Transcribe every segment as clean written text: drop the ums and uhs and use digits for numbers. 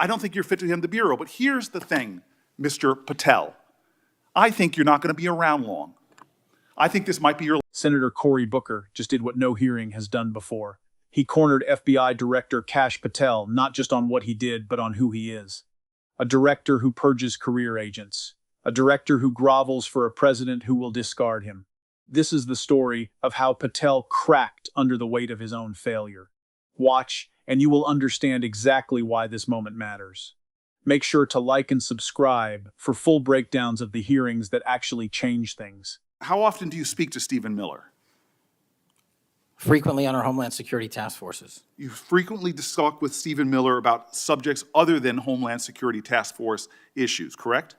I don't think you're fit to hand the bureau. But here's the thing, Mr. Patel. I think you're not going to be around long. I think this might be your... Senator Cory Booker just did what no hearing has done before. He cornered FBI Director Kash Patel, not just on what he did, but on who he is. A director who purges career agents. A director who grovels for a president who will discard him. This is the story of how Patel cracked under the weight of his own failure. Watch, and you will understand exactly why this moment matters. Make sure to like and subscribe for full breakdowns of the hearings that actually change things. How often do you speak to Stephen Miller? Frequently on our Homeland Security task forces. You frequently talk with Stephen Miller about subjects other than Homeland Security task force issues, correct?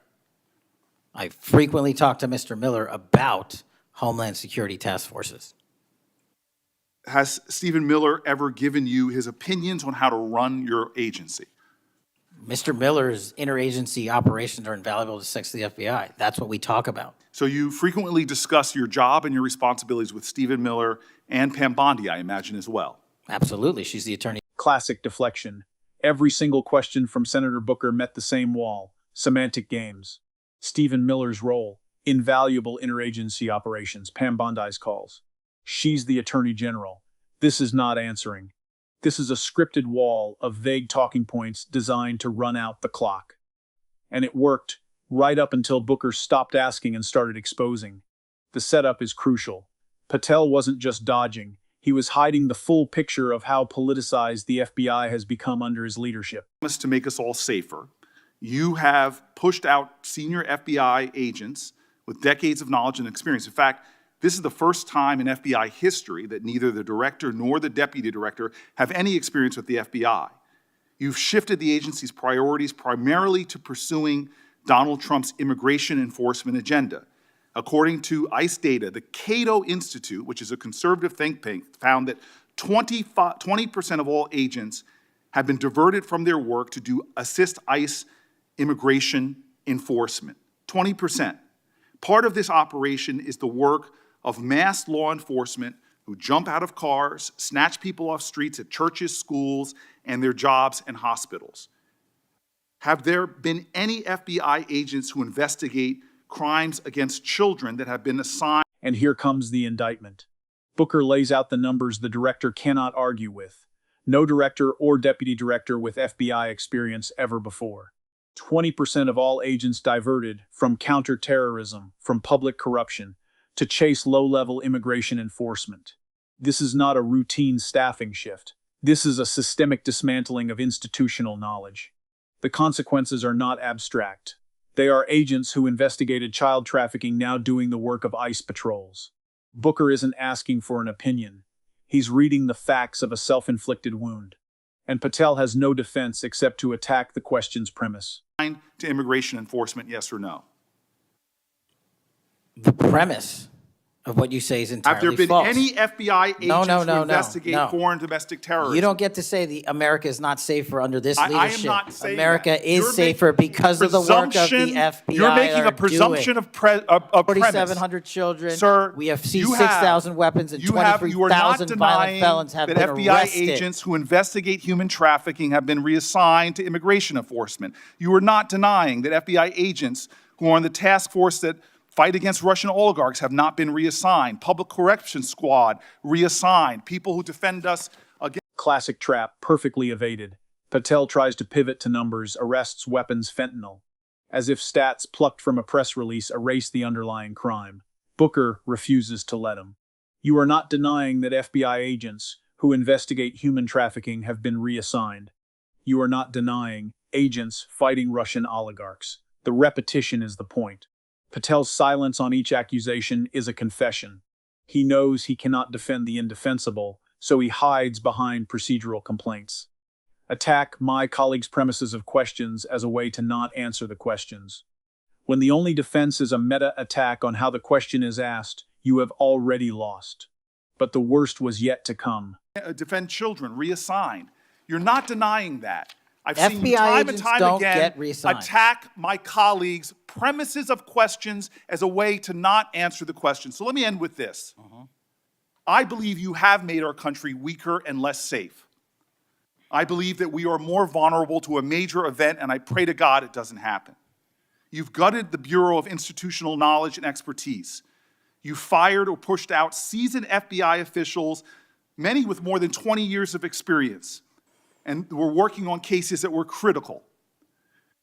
I frequently talk to Mr. Miller about Homeland Security task forces. Has Stephen Miller ever given you his opinions on how to run your agency? Mr. Miller's interagency operations are invaluable to the FBI. That's what we talk about. So you frequently discuss your job and your responsibilities with Stephen Miller and Pam Bondi, I imagine, as well. Absolutely. She's the attorney. Classic deflection. Every single question from Senator Booker met the same wall. Semantic games. Stephen Miller's role. Invaluable interagency operations. Pam Bondi's calls. She's the Attorney General. This is not answering. This is a scripted wall of vague talking points designed to run out the clock. And it worked, right up until Booker stopped asking and started exposing. The setup is crucial. Patel wasn't just dodging. He was hiding the full picture of how politicized the FBI has become under his leadership. To make us all safer, you have pushed out senior FBI agents with decades of knowledge and experience. In fact, this is the first time in FBI history that neither the director nor the deputy director have any experience with the FBI. You've shifted the agency's priorities primarily to pursuing Donald Trump's immigration enforcement agenda. According to ICE data, the Cato Institute, which is a conservative think tank, found that 20% of all agents have been diverted from their work to assist ICE immigration enforcement. 20%. Part of this operation is the work of mass law enforcement who jump out of cars, snatch people off streets at churches, schools, and their jobs and hospitals. Have there been any FBI agents who investigate crimes against children that have been assigned? And here comes the indictment. Booker lays out the numbers the director cannot argue with. No director or deputy director with FBI experience ever before. 20% of all agents diverted from counterterrorism, from public corruption, to chase low-level immigration enforcement. This is not a routine staffing shift. This is a systemic dismantling of institutional knowledge. The consequences are not abstract. They are agents who investigated child trafficking now doing the work of ICE patrols. Booker isn't asking for an opinion. He's reading the facts of a self-inflicted wound. And Patel has no defense except to attack the question's premise. To immigration enforcement, yes or no? The premise of what you say is entirely false. Have there been any FBI agents who investigate foreign domestic terrorism? You don't get to say America is not safer under this leadership. I am not saying America is safer because of the work of the FBI. You're making a presumption of premise. 4,700 children. Sir, we have seized 6,000 weapons and 23,000 violent felons have been arrested. That FBI agents who investigate human trafficking have been reassigned to immigration enforcement. You are not denying that FBI agents who are on the task force that fight against Russian oligarchs have not been reassigned. Public Corrections Squad reassigned. People who defend us against... Classic trap, perfectly evaded. Patel tries to pivot to numbers, arrests, weapons, fentanyl. As if stats plucked from a press release erase the underlying crime. Booker refuses to let him. You are not denying that FBI agents who investigate human trafficking have been reassigned. You are not denying agents fighting Russian oligarchs. The repetition is the point. Patel's silence on each accusation is a confession. He knows he cannot defend the indefensible, so he hides behind procedural complaints. Attack my colleague's premises of questions as a way to not answer the questions. When the only defense is a meta-attack on how the question is asked, you have already lost. But the worst was yet to come. Defend children, reassigned. You're not denying that. I've FBI seen you time and time again reassigned. attack my colleagues' premises of questions as a way to not answer the question. So let me end with this. I believe you have made our country weaker and less safe. I believe that we are more vulnerable to a major event, and I pray to God it doesn't happen. You've gutted the Bureau of Institutional Knowledge and Expertise. You fired or pushed out seasoned FBI officials, many with more than 20 years of experience, and were working on cases that were critical.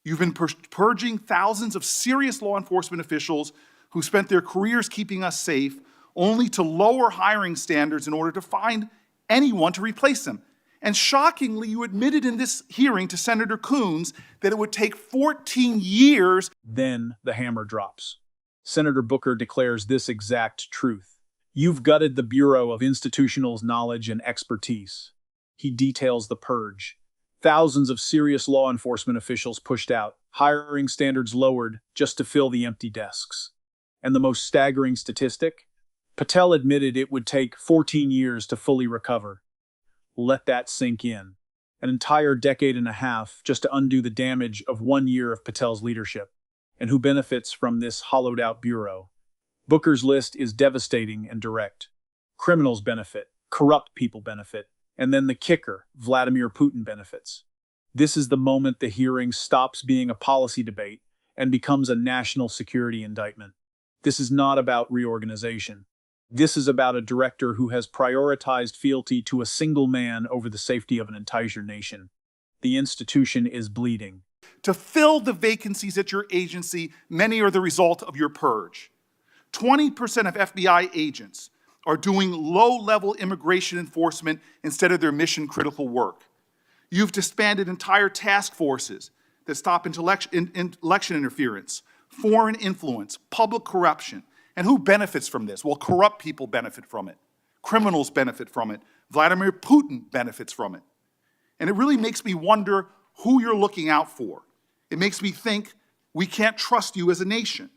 You've been purging thousands of serious law enforcement officials who spent their careers keeping us safe, only to lower hiring standards in order to find anyone to replace them. And shockingly, you admitted in this hearing to Senator Coons that it would take 14 years. Then the hammer drops. Senator Booker declares this exact truth. You've gutted the Bureau of Institutional Knowledge and Expertise. He details the purge. Thousands of serious law enforcement officials pushed out, hiring standards lowered just to fill the empty desks. And the most staggering statistic? Patel admitted it would take 14 years to fully recover. Let that sink in. An entire decade and a half just to undo the damage of 1 year of Patel's leadership. And who benefits from this hollowed-out bureau? Booker's list is devastating and direct. Criminals benefit, corrupt people benefit, and then the kicker, Vladimir Putin benefits. This is the moment the hearing stops being a policy debate and becomes a national security indictment. This is not about reorganization. This is about a director who has prioritized fealty to a single man over the safety of an entire nation. The institution is bleeding. To fill the vacancies at your agency, many are the result of your purge. 20% of FBI agents are doing low-level immigration enforcement instead of their mission-critical work. You've disbanded entire task forces that stop election interference, foreign influence, public corruption. And who benefits from this? Well, corrupt people benefit from it. Criminals benefit from it. Vladimir Putin benefits from it. And it really makes me wonder who you're looking out for. It makes me think we can't trust you as a nation.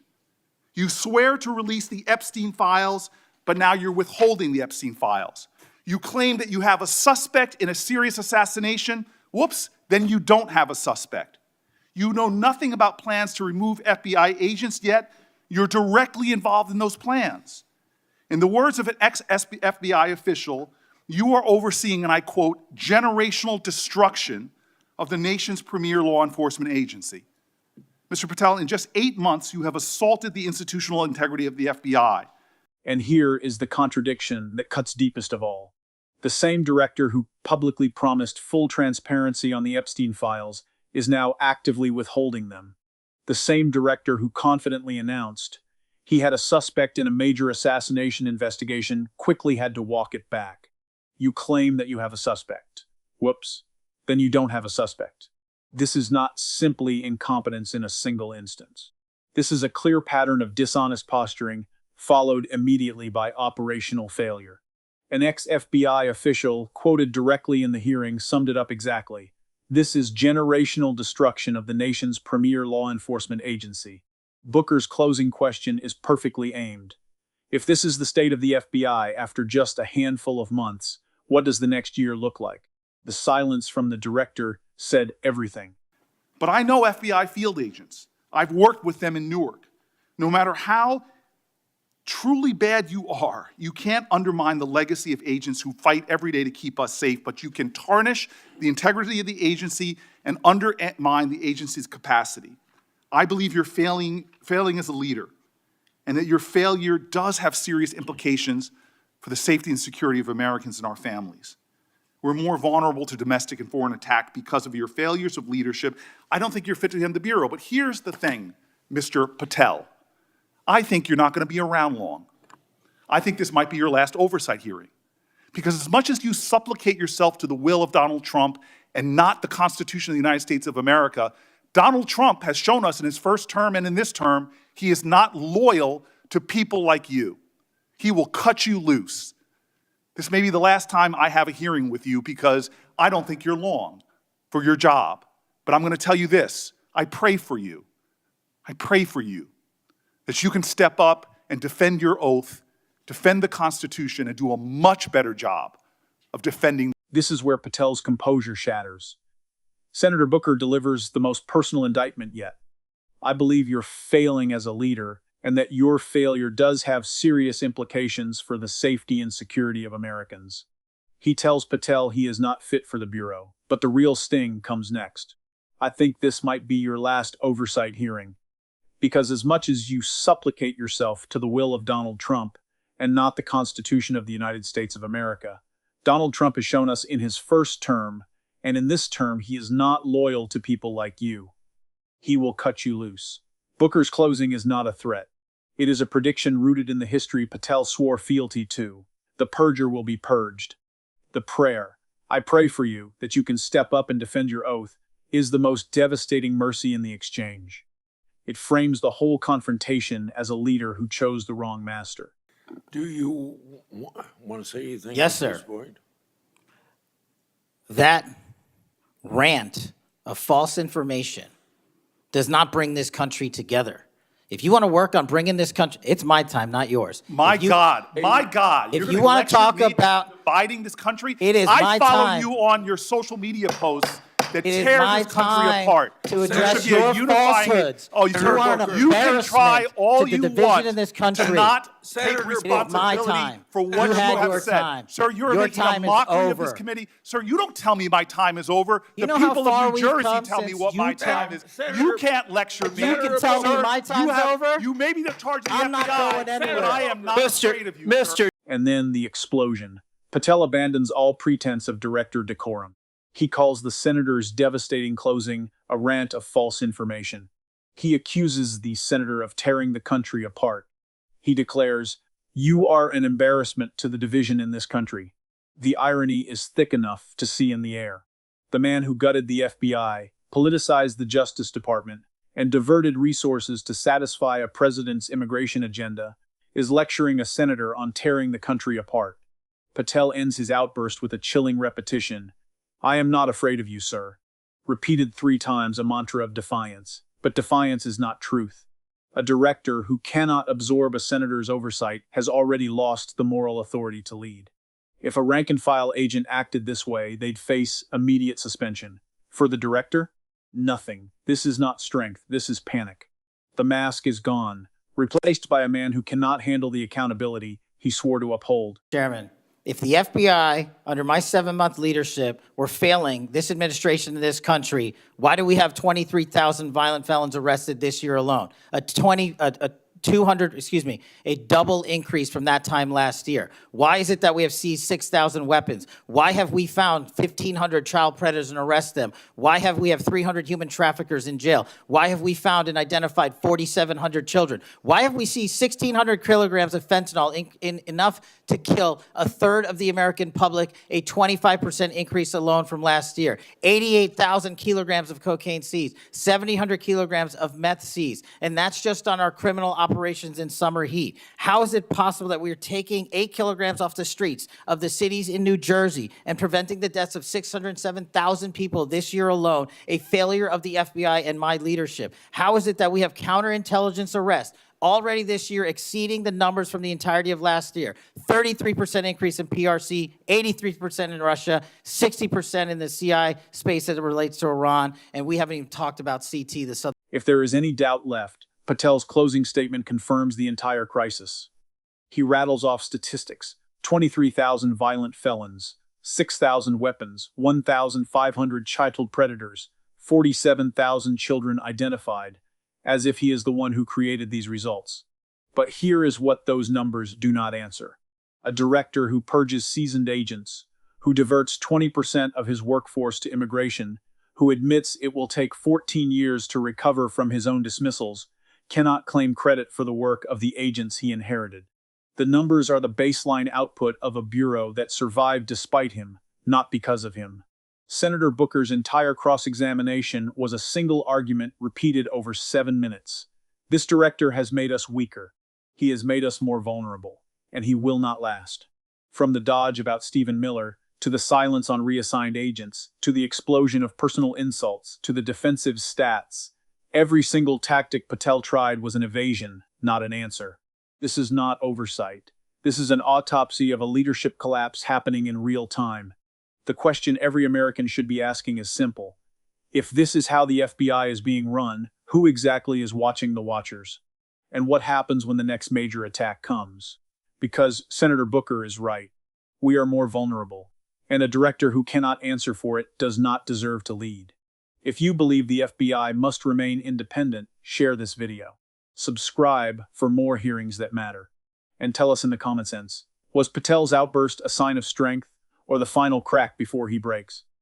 You swear to release the Epstein files, but now you're withholding the Epstein files. You claim that you have a suspect in a serious assassination. Whoops, then you don't have a suspect. You know nothing about plans to remove FBI agents, yet you're directly involved in those plans. In the words of an ex-FBI official, you are overseeing, and I quote, generational destruction of the nation's premier law enforcement agency. Mr. Patel, in just 8 months, you have assaulted the institutional integrity of the FBI. And here is the contradiction that cuts deepest of all. The same director who publicly promised full transparency on the Epstein files is now actively withholding them. The same director who confidently announced he had a suspect in a major assassination investigation quickly had to walk it back. You claim that you have a suspect. Whoops, then you don't have a suspect. This is not simply incompetence in a single instance. This is a clear pattern of dishonest posturing, followed immediately by operational failure. An ex-FBI official, quoted directly in the hearing, summed it up exactly. This is generational destruction of the nation's premier law enforcement agency. Booker's closing question is perfectly aimed. If this is the state of the FBI after just a handful of months, what does the next year look like? The silence from the director said everything. But I know FBI field agents. I've worked with them in Newark. No matter how truly bad you are, you can't undermine the legacy of agents who fight every day to keep us safe, but you can tarnish the integrity of the agency and undermine the agency's capacity. I believe you're failing as a leader, and that your failure does have serious implications for the safety and security of Americans and our families. We're more vulnerable to domestic and foreign attack because of your failures of leadership. I don't think you're fit to hand the Bureau, but here's the thing, Mr. Patel. I think you're not going to be around long. I think this might be your last oversight hearing. Because as much as you supplicate yourself to the will of Donald Trump and not the Constitution of the United States of America, Donald Trump has shown us in his first term and in this term, he is not loyal to people like you. He will cut you loose. This may be the last time I have a hearing with you because I don't think you're long for your job. But I'm going to tell you this, I pray for you. I pray for you that you can step up and defend your oath, defend the Constitution, and do a much better job of defending. This is where Patel's composure shatters. Senator Booker delivers the most personal indictment yet. I believe you're failing as a leader, and that your failure does have serious implications for the safety and security of Americans. He tells Patel he is not fit for the Bureau, but the real sting comes next. I think this might be your last oversight hearing, because as much as you supplicate yourself to the will of Donald Trump and not the Constitution of the United States of America, Donald Trump has shown us in his first term, and in this term he is not loyal to people like you. He will cut you loose. Booker's closing is not a threat. It is a prediction rooted in the history Patel swore fealty to. The purger will be purged. The prayer, I pray for you that you can step up and defend your oath, is the most devastating mercy in the exchange. It frames the whole confrontation as a leader who chose the wrong master. Do you want to say anything? Yes, at this sir. point? That rant of false information does not bring this country together. If you want to work on bringing this country, it's my time, not yours. My God. If You're you gonna want to lecture talk me about dividing this country. It is I my follow time. you on your social media posts that It is tear my this country time apart. to There address should be a your unifying- falsehoods. Oh, You are an you can embarrassment try all to the you division want in this to country. not Senator, take it is my responsibility time. for what You you had have your said. time. Sir, you're Your making a time is mockery of this over. committee. Sir, you don't tell me my time is over. You The know how people far of New we've Jersey come tell me since what my you time tell- is. Senator- You can't lecture me. You can tell me Sir, my time's over? You may be in charge of the I'm not FBI, going anywhere. but I am not afraid of you, sir. And then the explosion. Patel abandons all pretense of director decorum. He calls the senator's devastating closing a rant of false information. He accuses the senator of tearing the country apart. He declares, "You are an embarrassment to the division in this country." The irony is thick enough to see in the air. The man who gutted the FBI, politicized the Justice Department, and diverted resources to satisfy a president's immigration agenda is lecturing a senator on tearing the country apart. Patel ends his outburst with a chilling repetition. "I am not afraid of you, sir." Repeated 3 times, a mantra of defiance. But defiance is not truth. A director who cannot absorb a senator's oversight has already lost the moral authority to lead. If a rank-and-file agent acted this way, they'd face immediate suspension. For the director? Nothing. This is not strength, this is panic. The mask is gone, replaced by a man who cannot handle the accountability he swore to uphold. Chairman, if the FBI, under my 7-month leadership, were failing this administration in this country, why do we have 23,000 violent felons arrested this year alone? A double increase from that time last year. Why is it that we have seized 6,000 weapons? Why have we found 1,500 child predators and arrested them? Why have we have 300 human traffickers in jail? Why have we found and identified 4,700 children? Why have we seized 1,600 kilograms of fentanyl, enough to kill a third of the American public, a 25% increase alone from last year? 88,000 kilograms of cocaine seized, 7,000 kilograms of meth seized, and that's just on our criminal operations in summer heat. How is it possible that we're taking 8 kilograms off the streets of the cities in New Jersey and preventing the deaths of 607,000 people this year alone, a failure of the FBI and my leadership? How is it that we have counterintelligence arrests already this year exceeding the numbers from the entirety of last year? 33% increase in PRC, 83% in Russia, 60% in the CI space as it relates to Iran, and we haven't even talked about CT, the Southern. If there is any doubt left, Patel's closing statement confirms the entire crisis. He rattles off statistics: 23,000 violent felons, 6,000 weapons, 1,500 child predators, 47,000 children identified, as if he is the one who created these results. But here is what those numbers do not answer. A director who purges seasoned agents, who diverts 20% of his workforce to immigration, who admits it will take 14 years to recover from his own dismissals, cannot claim credit for the work of the agents he inherited. The numbers are the baseline output of a bureau that survived despite him, not because of him. Senator Booker's entire cross-examination was a single argument repeated over 7 minutes. This director has made us weaker. He has made us more vulnerable, and he will not last. From the dodge about Stephen Miller, to the silence on reassigned agents, to the explosion of personal insults, to the defensive stats, every single tactic Patel tried was an evasion, not an answer. This is not oversight. This is an autopsy of a leadership collapse happening in real time. The question every American should be asking is simple. If this is how the FBI is being run, who exactly is watching the watchers? And what happens when the next major attack comes? Because Senator Booker is right. We are more vulnerable. and a director who cannot answer for it does not deserve to lead. If you believe the FBI must remain independent, share this video. Subscribe for more hearings that matter. And tell us in the comments, was Patel's outburst a sign of strength or the final crack before he breaks?